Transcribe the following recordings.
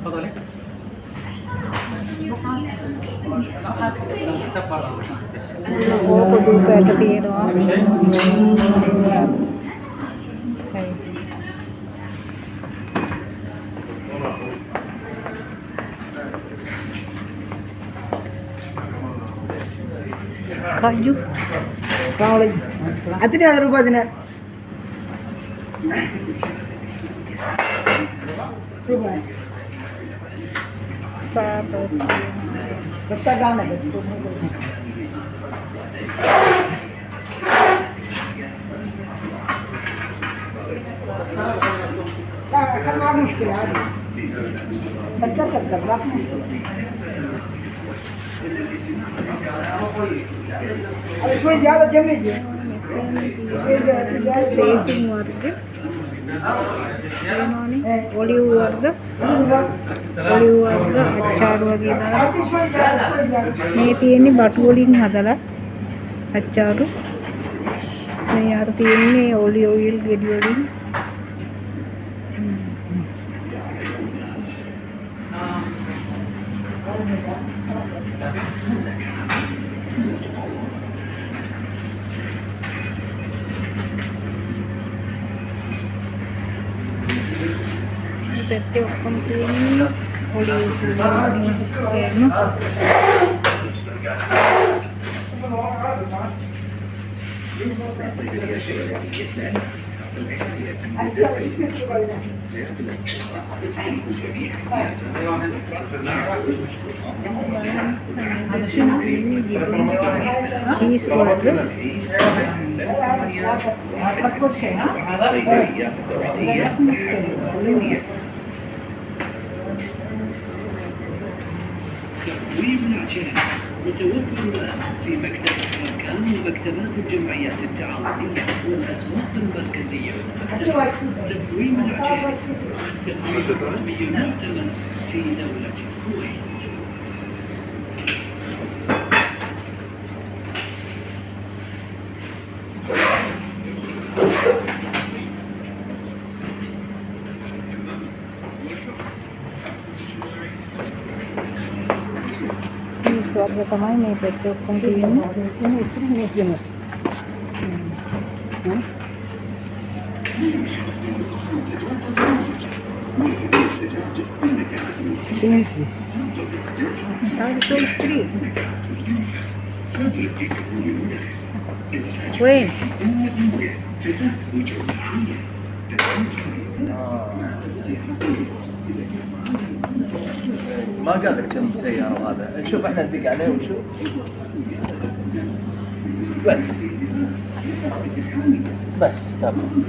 تفضلي. ඕක දූපයට තියෙනවා. Kayu. Atin ada rupa dinar. Rupa. Satu. Besar gana bestu. Kan ما مشكلة هذه. تكسر شوي زيادة جميل. Saving वर्ग. Olive वर्ग. Olive वर्ग අච්චාර වගේ දාලා. මේ තියෙන්නේ බටු වලින් හදලා අච්චාරු. මේ අර තියෙන්නේ ඔලිව් ඔයිල් ගෙඩි වලින්. Perché contiene cheese تقويم العجلة متوفر الآن في مكتبة الأركان ومكتبات الجمعيات التعاونية والأسواق المركزية. تقويم العجلة تقويم رسمي معتمد في دولة الكويت. Keluarga kemarin nih betul kontinuum. Wait. ما قال لك كم سيارة وهذا، نشوف احنا ندق عليه ونشوف بس تمام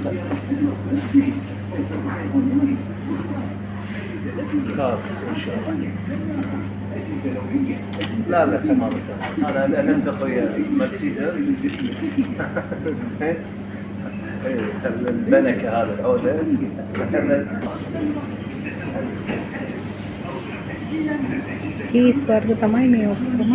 خلاص ان شاء الله. لا تمام انا نفس اخويا مرسيدس زين البنكة هذا العودة Cheese वर्ग තමයි මේ ඔක්කොම.